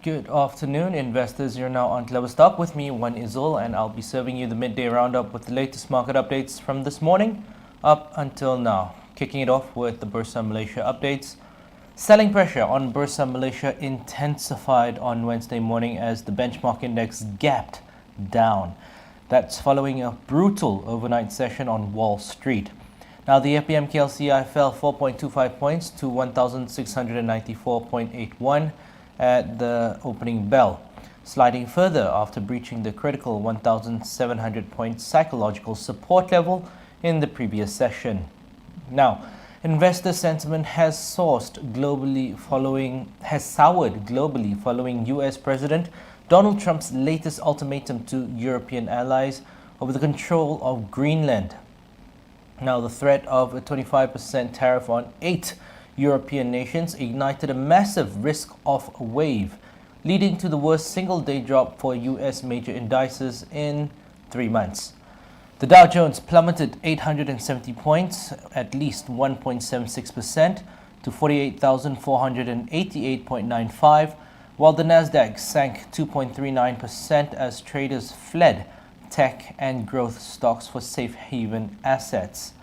Good afternoon, investors. You're now on KleverStock with me, Wan Izul, and I'll be serving you the midday roundup with the latest market updates from this morning up until now. Kicking it off with the Bursa Malaysia updates. Selling pressure on Bursa Malaysia intensified on Wednesday morning as the benchmark index gapped down. That's following a brutal overnight session on Wall Street. Now, the FBM KLCI fell 4.25 points to 1,694.81 at the opening bell, sliding further after breaching the critical 1,700 point psychological support level in the previous session. Now, investor sentiment has soured globally following US President Donald Trump's latest ultimatum to European allies over the control of Greenland. Now, the threat of a 25% tariff on 8 European nations ignited a massive risk-off wave, leading to the worst single-day drop for US major indices in 3 months. The Dow Jones plummeted 870 points, at least 1.76%, to 48,488.95, while the Nasdaq sank 2.39% as traders fled tech and growth stocks for safe haven assets.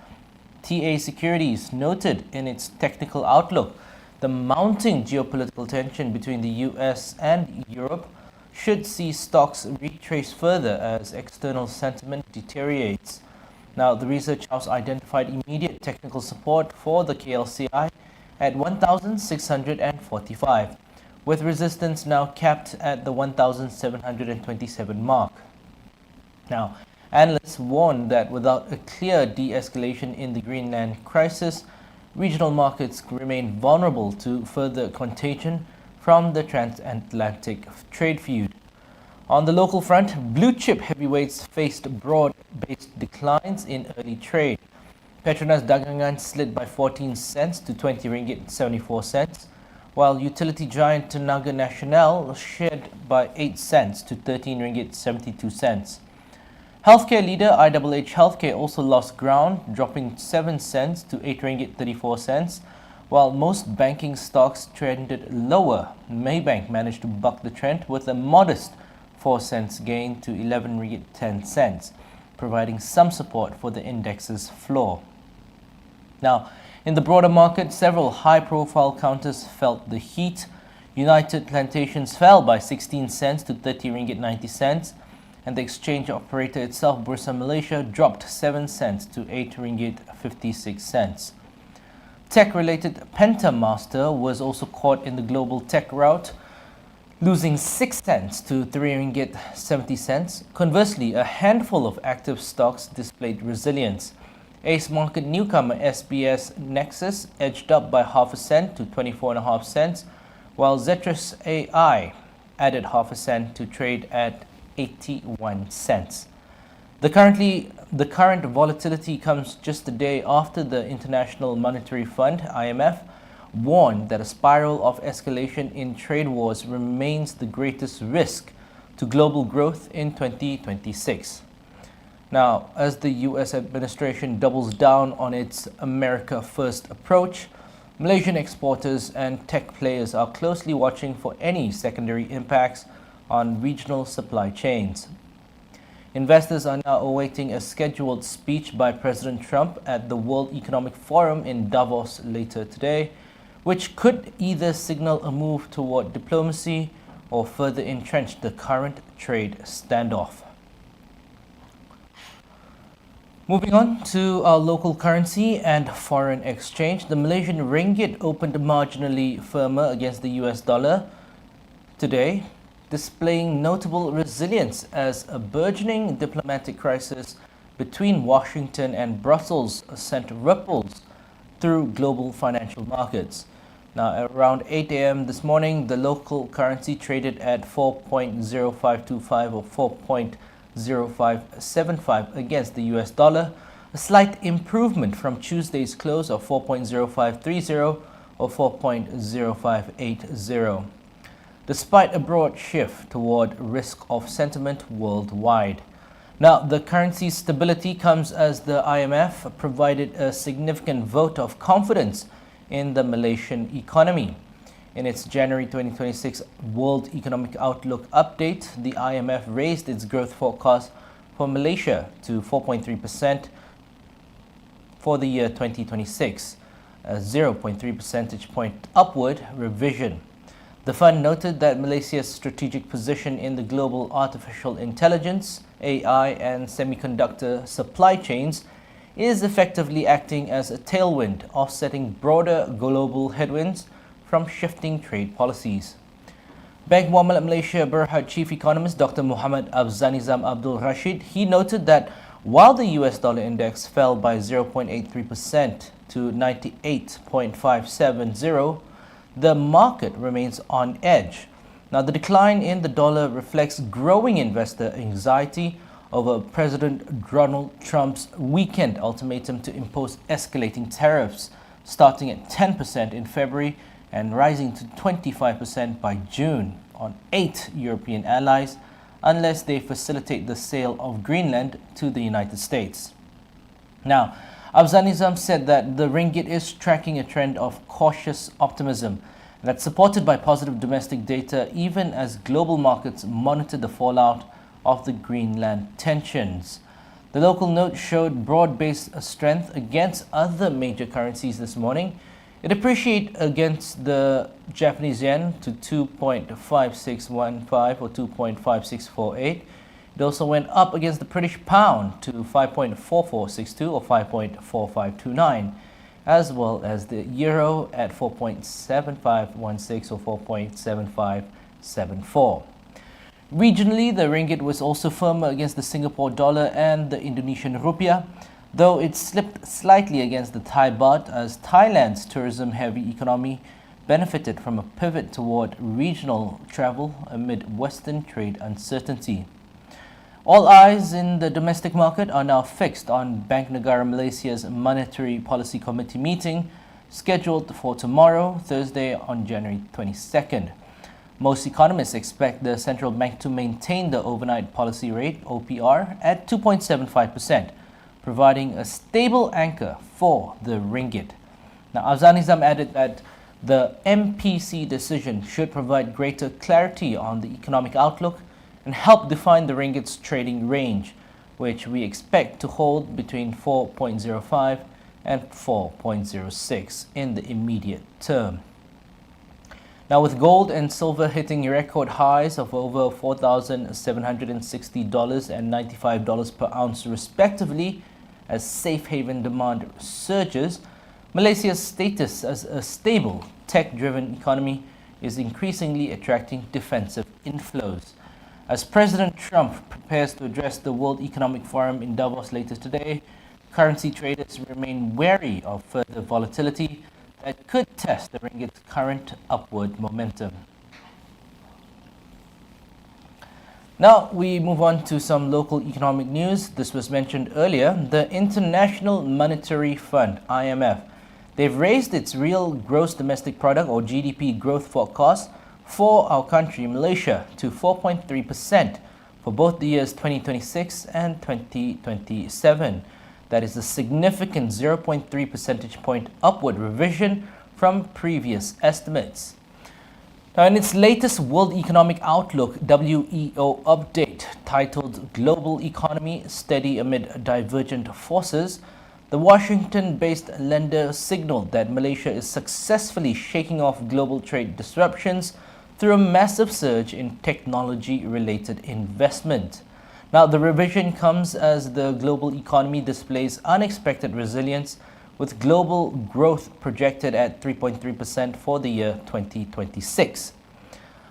TA Securities noted in its technical outlook the mounting geopolitical tension between the US and Europe should see stocks retrace further as external sentiment deteriorates. Now, the research house identified immediate technical support for the KLCI at 1,645, with resistance now capped at the 1,727 mark. Now, analysts warn that without a clear de-escalation in the Greenland crisis, regional markets remain vulnerable to further contagion from the transatlantic trade feud. On the local front, blue chip heavyweights faced broad-based declines in early trade. Petronas Dagangan slid by 14 cents to 20 ringgit 74 cents, while utility giant Tenaga Nasional shed by 8 cents to 13 ringgit 72 cents. Healthcare leader IHH Healthcare also lost ground, dropping 7 cents to 8 ringgit 34 cents, while most banking stocks trended lower. Maybank managed to buck the trend with a modest 4 cents gain to 11 ringgit 10 cents, providing some support for the index's floor. Now, in the broader market, several high-profile counters felt the heat. United Plantations fell by 16 cents to 30 ringgit 90 cents, and the exchange operator itself, Bursa Malaysia, dropped 7 cents to 8 ringgit 56 cents. Tech-related Pentamaster was also caught in the global tech rout, losing 6 cents to 3 ringgit 70 cents. Conversely, a handful of active stocks displayed resilience. Ace Market newcomer SBS Nexus edged up by half a cent to 24.5 cents, while Zetris AI added half a cent to trade at 81 cents. The current volatility comes just a day after the International Monetary Fund, IMF, warned that a spiral of escalation in trade wars remains the greatest risk to global growth in 2026. Now, as the US administration doubles down on its America First approach, Malaysian exporters and tech players are closely watching for any secondary impacts on regional supply chains. Investors are now awaiting a scheduled speech by President Trump at the World Economic Forum in Davos later today, which could either signal a move toward diplomacy or further entrench the current trade standoff. Moving on to our local currency and foreign exchange, the Malaysian ringgit opened marginally firmer against the US dollar today, displaying notable resilience as a burgeoning diplomatic crisis between Washington and Brussels sent ripples through global financial markets. Now, around 8 a.m. this morning, the local currency traded at 4.0525 or 4.0575 against the US dollar, a slight improvement from Tuesday's close of 4.0530 or 4.0580. Despite a broad shift toward risk-off sentiment worldwide. Now, the currency's stability comes as the IMF provided a significant vote of confidence in the Malaysian economy. In its January 2026 World Economic Outlook update, the IMF raised its growth forecast for Malaysia to 4.3% for the year 2026, a 0.3 percentage point upward revision. The fund noted that Malaysia's strategic position in the global artificial intelligence, AI, and semiconductor supply chains is effectively acting as a tailwind, offsetting broader global headwinds from shifting trade policies. Bank Muamalat Malaysia Berhad Chief Economist Dr. Muhammad Abzanizam Abdul Rashid, he noted that while the US dollar index fell by 0.83% to 98.570, the market remains on edge. Now, the decline in the dollar reflects growing investor anxiety over President Donald Trump's weekend ultimatum to impose escalating tariffs, starting at 10% in February and rising to 25% by June on 8 European allies, unless they facilitate the sale of Greenland to the United States. Now, Abzanizam said that the ringgit is tracking a trend of cautious optimism that's supported by positive domestic data even as global markets monitor the fallout of the Greenland tensions. The local note showed broad-based strength against other major currencies this morning. It appreciated against the Japanese yen to 2.5615 or 2.5648. It also went up against the British pound to 5.4462 or 5.4529, as well as the euro at 4.7516 or 4.7574. Regionally, the ringgit was also firmer against the Singapore dollar and the Indonesian rupiah, though it slipped slightly against the Thai baht as Thailand's tourism-heavy economy benefited from a pivot toward regional travel amid Western trade uncertainty. All eyes in the domestic market are now fixed on Bank Negara Malaysia's Monetary Policy Committee meeting scheduled for tomorrow, Thursday, on January 22nd. Most economists expect the central bank to maintain the overnight policy rate, OPR, at 2.75%, providing a stable anchor for the ringgit. Now, Abzanizam added that the MPC decision should provide greater clarity on the economic outlook and help define the ringgit's trading range, which we expect to hold between 4.05 and 4.06 in the immediate term. Now, with gold and silver hitting record highs of over $4,760 and $95 per ounce respectively as safe haven demand surges, Malaysia's status as a stable, tech-driven economy is increasingly attracting defensive inflows. As President Trump prepares to address the World Economic Forum in Davos later today, currency traders remain wary of further volatility that could test the ringgit's current upward momentum. Now we move on to some local economic news. This was mentioned earlier. The International Monetary Fund, IMF, they've raised its real gross domestic product or GDP growth forecast for our country, Malaysia, to 4.3% for both the years 2026 and 2027. That is a significant 0.3 percentage point upward revision from previous estimates. Now, in its latest World Economic Outlook WEO update titled Global Economy Steady Amid Divergent Forces, the Washington-based lender signaled that Malaysia is successfully shaking off global trade disruptions through a massive surge in technology-related investment. Now, the revision comes as the global economy displays unexpected resilience, with global growth projected at 3.3% for the year 2026.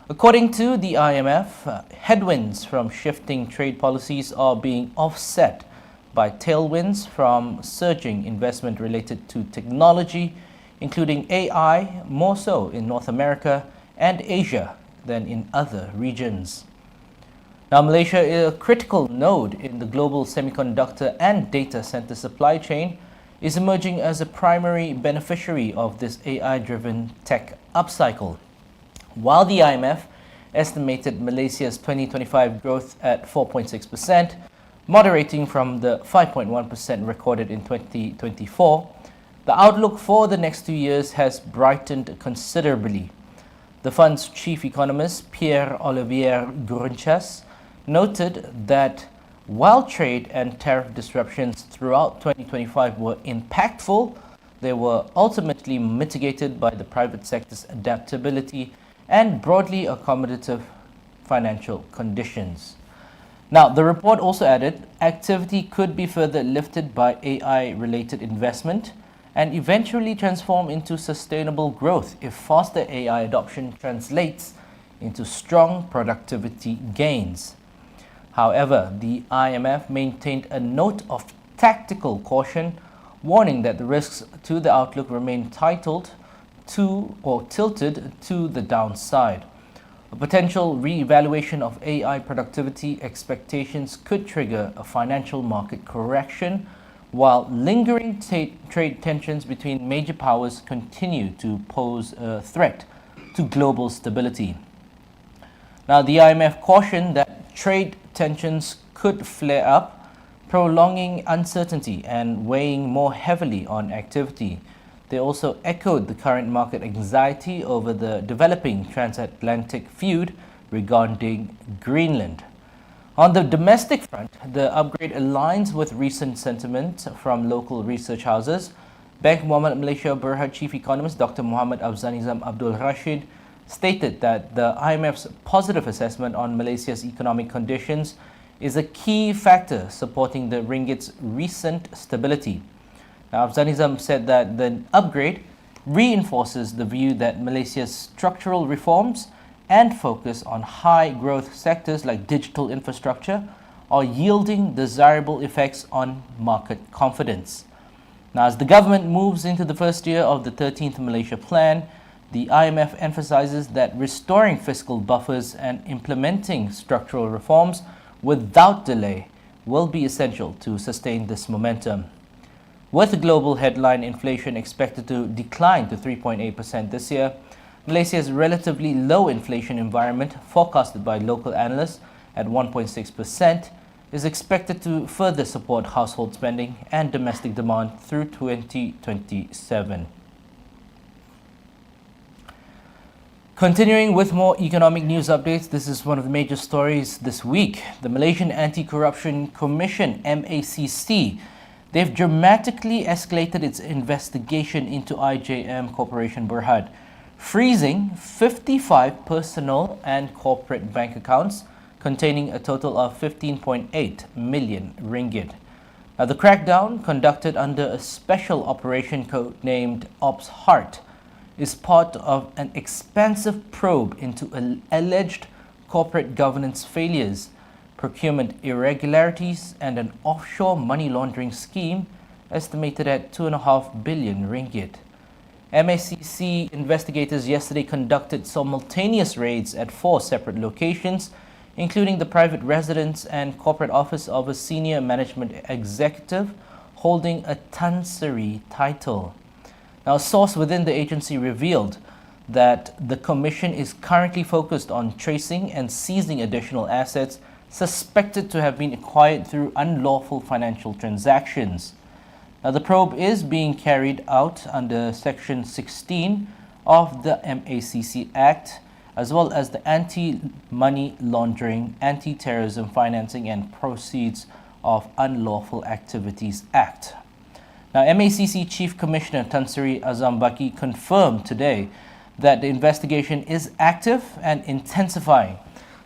According to the IMF, headwinds from shifting trade policies are being offset by tailwinds from surging investment related to technology, including AI, more so in North America and Asia than in other regions. Now, Malaysia is a critical node in the global semiconductor and data center supply chain, is emerging as a primary beneficiary of this AI-driven tech upcycle. While the IMF estimated Malaysia's 2025 growth at 4.6%, moderating from the 5.1% recorded in 2024, the outlook for the next 2 years has brightened considerably. The fund's chief economist, Pierre-Olivier Grunchas, noted that while trade and tariff disruptions throughout 2025 were impactful, they were ultimately mitigated by the private sector's adaptability and broadly accommodative financial conditions. Now, the report also added activity could be further lifted by AI-related investment and eventually transform into sustainable growth if faster AI adoption translates into strong productivity gains. However, the IMF maintained a note of tactical caution, warning that the risks to the outlook remain tilted to the downside. A potential re-evaluation of AI productivity expectations could trigger a financial market correction, while lingering trade tensions between major powers continue to pose a threat to global stability. Now, the IMF cautioned that trade tensions could flare up, prolonging uncertainty and weighing more heavily on activity. They also echoed the current market anxiety over the developing transatlantic feud regarding Greenland. On the domestic front, the upgrade aligns with recent sentiment from local research houses. Bank Malaysia Berhad Chief Economist Dr. Muhammad Afzanizam Abdul Rashid stated that the IMF's positive assessment on Malaysia's economic conditions is a key factor supporting the ringgit's recent stability. Now, Afzanizam said that the upgrade reinforces the view that Malaysia's structural reforms and focus on high-growth sectors like digital infrastructure are yielding desirable effects on market confidence. Now, as the government moves into the first year of the 13th Malaysia Plan, the IMF emphasizes that restoring fiscal buffers and implementing structural reforms without delay will be essential to sustain this momentum. With the global headline inflation expected to decline to 3.8% this year, Malaysia's relatively low inflation environment, forecasted by local analysts at 1.6%, is expected to further support household spending and domestic demand through 2027. Continuing with more economic news updates, this is one of the major stories this week. The Malaysian Anti-Corruption Commission, MACC, they've dramatically escalated its investigation into IJM Corporation Berhad, freezing 55 personal and corporate bank accounts containing a total of 15.8 million ringgit. Now, the crackdown, conducted under a special operation codenamed Ops Heart, is part of an expansive probe into alleged corporate governance failures, procurement irregularities, and an offshore money laundering scheme estimated at 2.5 billion ringgit. MACC investigators yesterday conducted simultaneous raids at 4 separate locations, including the private residence and corporate office of a senior management executive holding a Tan-Sri title. Now, a source within the agency revealed that the commission is currently focused on tracing and seizing additional assets suspected to have been acquired through unlawful financial transactions. Now, the probe is being carried out under Section 16 of the MACC Act, as well as the Anti-Money Laundering, Anti-Terrorism Financing and Proceeds of Unlawful Activities Act. Now, MACC Chief Commissioner Tan Sri Azam Baki confirmed today that the investigation is active and intensifying.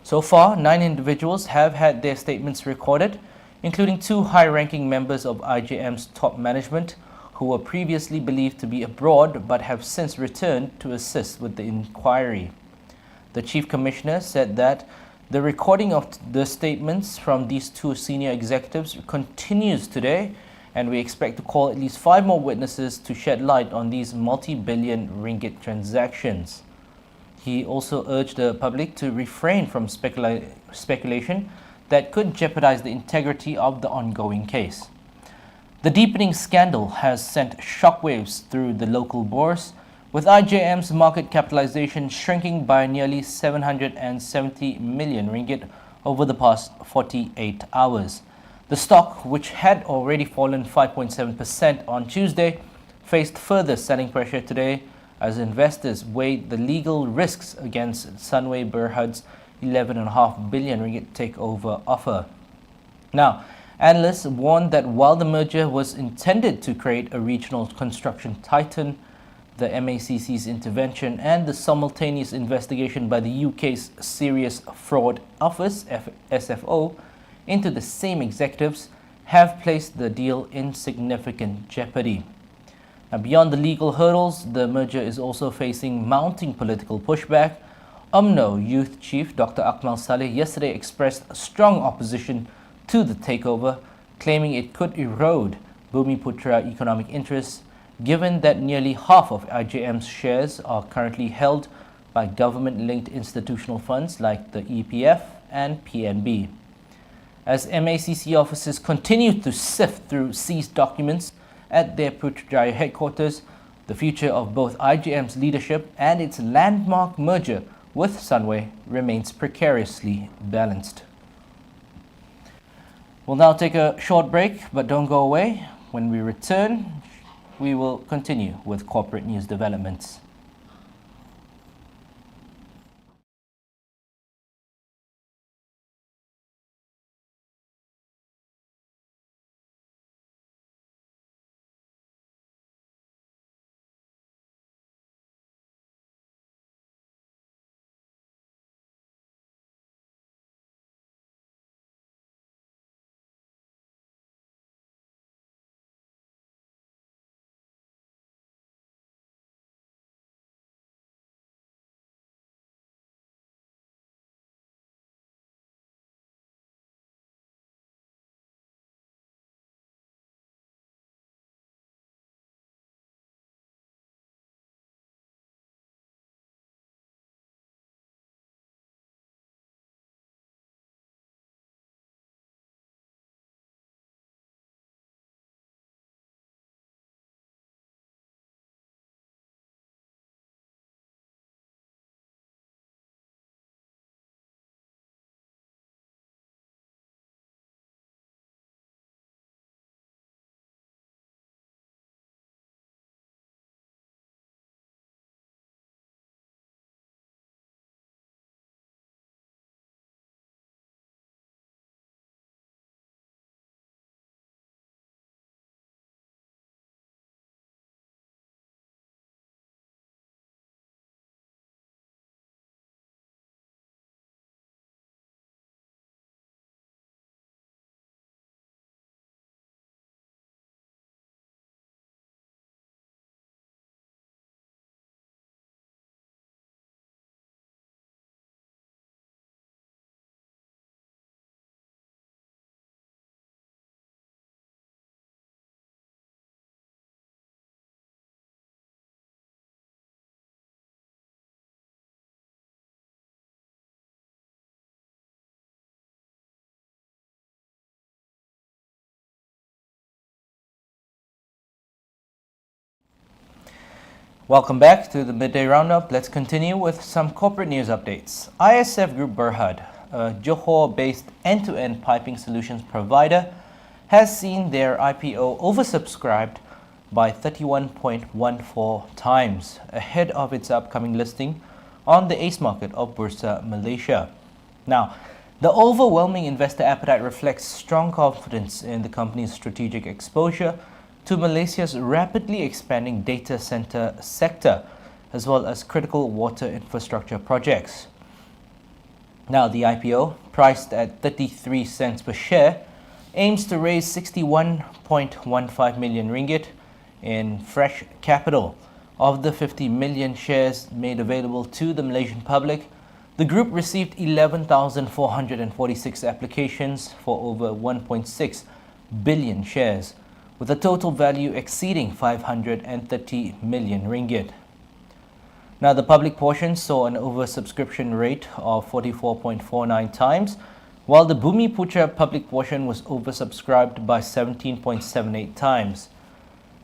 So far, 9 individuals have had their statements recorded, including 2 high-ranking members of IJM's top management who were previously believed to be abroad but have since returned to assist with the inquiry. The Chief Commissioner said that the recording of the statements from these 2 senior executives continues today, and we expect to call at least 5 more witnesses to shed light on these multi-billion ringgit transactions. He also urged the public to refrain from speculation that could jeopardize the integrity of the ongoing case. The deepening scandal has sent shockwaves through the local bourse, with IJM's market capitalization shrinking by nearly 770 million ringgit over the past 48 hours. The stock, which had already fallen 5.7% on Tuesday, faced further selling pressure today as investors weighed the legal risks against Sunway Berhad's 11.5 billion ringgit takeover offer. Now, analysts warned that while the merger was intended to create a regional construction titan, the MACC's intervention and the simultaneous investigation by the UK's Serious Fraud Office, SFO, into the same executives have placed the deal in significant jeopardy. Now, beyond the legal hurdles, the merger is also facing mounting political pushback. UMNO Youth Chief Dr. Akmal Saleh yesterday expressed strong opposition to the takeover, claiming it could erode Bumiputra economic interests, given that nearly half of IJM's shares are currently held by government-linked institutional funds like the EPF and PNB. As MACC officers continue to sift through seized documents at their Putrajaya headquarters, the future of both IJM's leadership and its landmark merger with Sunway remains precariously balanced. We'll now take a short break, but don't go away. When we return, we will continue with corporate news developments. Welcome back to the Midday Roundup. Let's continue with some corporate news updates. ISF Group Berhad, a Johor-based end-to-end piping solutions provider, has seen their IPO oversubscribed by 31.14 times, ahead of its upcoming listing on the ACE market of Bursa Malaysia. Now, the overwhelming investor appetite reflects strong confidence in the company's strategic exposure to Malaysia's rapidly expanding data center sector, as well as critical water infrastructure projects. Now, the IPO, priced at 33 cents per share, aims to raise 61.15 million ringgit in fresh capital. Of the 50 million shares made available to the Malaysian public, the group received 11,446 applications for over 1.6 billion shares, with a total value exceeding 530 million ringgit. Now, the public portion saw an oversubscription rate of 44.49 times, while the Bumiputra public portion was oversubscribed by 17.78 times.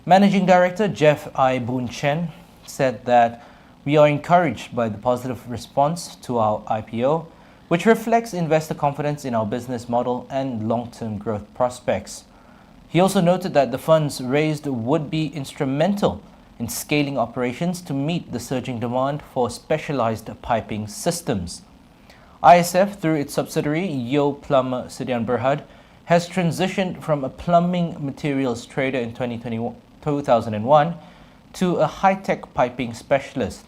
Managing Director Jeff I. Boon Chen said that we are encouraged by the positive response to our IPO, which reflects investor confidence in our business model and long-term growth prospects. He also noted that the funds raised would be instrumental in scaling operations to meet the surging demand for specialized piping systems. ISF, through its subsidiary Yo Plumber Sdn Bhd, has transitioned from a plumbing materials trader in 2001 to a high-tech piping specialist.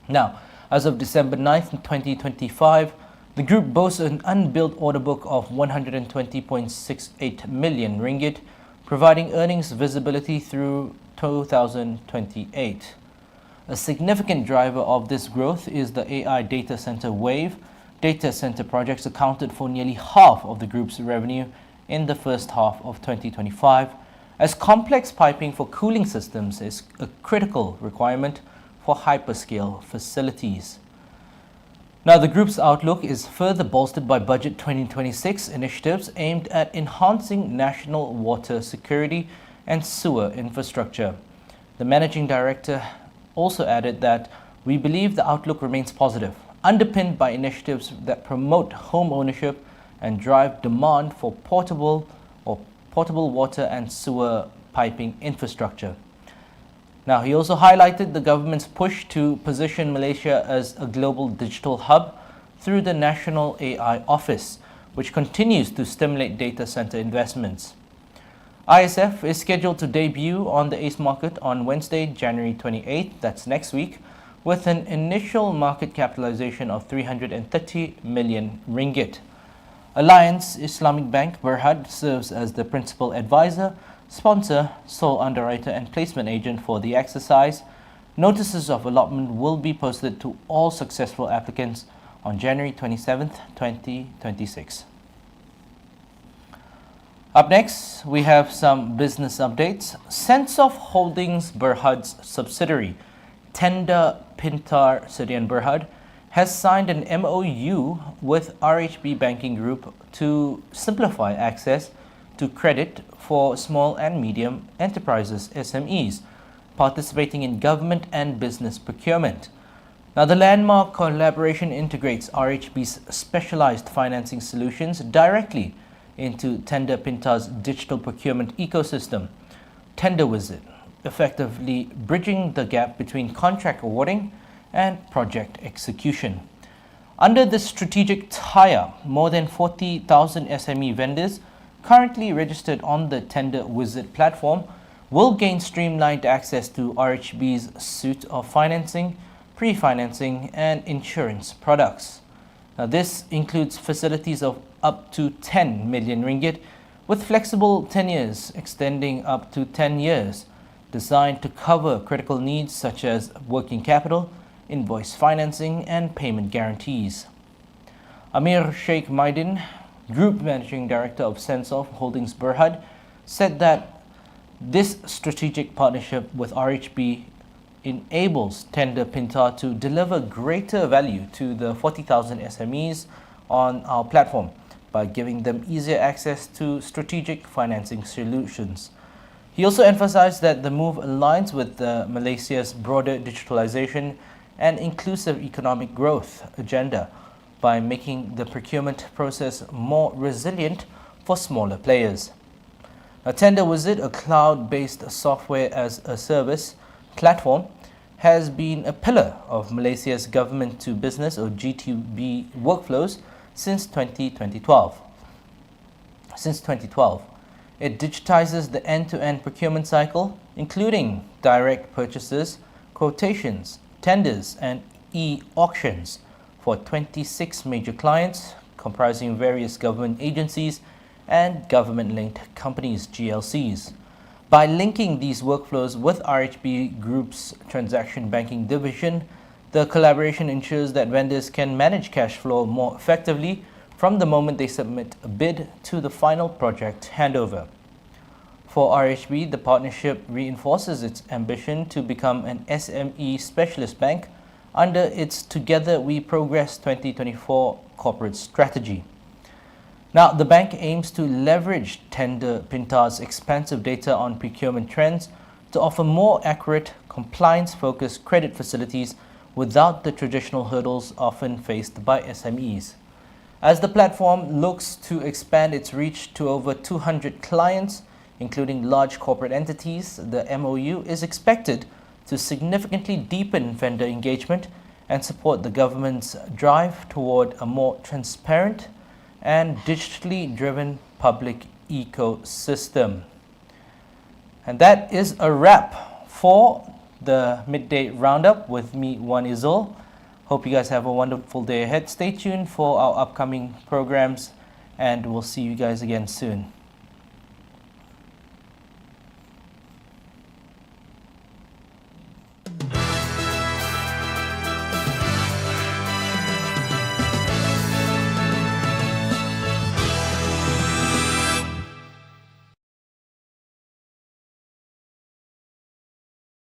Now, as of December 9th, 2025, the group boasts an unbilled order book of 120.68 million ringgit, providing earnings visibility through 2028. A significant driver of this growth is the AI data center wave. Data center projects accounted for nearly half of the group's revenue in the first half of 2025, as complex piping for cooling systems is a critical requirement for hyperscale facilities. Now, the group's outlook is further bolstered by Budget 2026 initiatives aimed at enhancing national water security and sewer infrastructure. The managing director also added that we believe the outlook remains positive, underpinned by initiatives that promote home ownership and drive demand for portable water and sewer piping infrastructure. Now, he also highlighted the government's push to position Malaysia as a global digital hub through the National AI Office, which continues to stimulate data center investments. ISF is scheduled to debut on the ACE market on Wednesday, January 28th, that's next week, with an initial market capitalization of 330 million ringgit. Alliance Islamic Bank Berhad serves as the principal advisor, sponsor, sole underwriter and placement agent for the exercise. Notices of allotment will be posted to all successful applicants on January 27th, 2026. Up next, we have some business updates. Sensoff Holdings Berhad's subsidiary, Tenda Pintar Sdn Bhd, has signed an MOU with RHB Banking Group to simplify access to credit for small and medium enterprises, SMEs, participating in government and business procurement. Now, the landmark collaboration integrates RHB's specialized financing solutions directly into Tenda Pintar's digital procurement ecosystem, Tender Wizard, effectively bridging the gap between contract awarding and project execution. Under this strategic tie-up, more than 40,000 SME vendors currently registered on the Tender Wizard platform will gain streamlined access to RHB's suite of financing, pre-financing and insurance products. Now, this includes facilities of up to 10 million ringgit with flexible tenures extending up to 10 years, designed to cover critical needs such as working capital, invoice financing and payment guarantees. Amir Sheikh Maidin, Group Managing Director of Sensoff Holdings Berhad, said that this strategic partnership with RHB enables Tenda Pintar to deliver greater value to the 40,000 SMEs on our platform by giving them easier access to strategic financing solutions. He also emphasized that the move aligns with Malaysia's broader digitalization and inclusive economic growth agenda by making the procurement process more resilient for smaller players. Now, Tender Wizard, a cloud-based software as a service platform, has been a pillar of Malaysia's government to business or G2B workflows since 2012. It digitizes the end-to-end procurement cycle, including direct purchases, quotations, tenders, and e-auctions for 26 major clients comprising various government agencies and government-linked companies, GLCs. By linking these workflows with RHB Group's transaction banking division, the collaboration ensures that vendors can manage cash flow more effectively from the moment they submit a bid to the final project handover. For RHB, the partnership reinforces its ambition to become an SME specialist bank under its Together We Progress 2024 corporate strategy. Now, the bank aims to leverage Tender Pintar's expansive data on procurement trends to offer more accurate, compliance-focused credit facilities without the traditional hurdles often faced by SMEs. As the platform looks to expand its reach to over 200 clients, including large corporate entities, the MOU is expected to significantly deepen vendor engagement and support the government's drive toward a more transparent and digitally driven public ecosystem. And that is a wrap for the Midday Roundup with me, Wan Izul. Hope you guys have a wonderful day ahead. Stay tuned for our upcoming programs, and we'll see you guys again soon.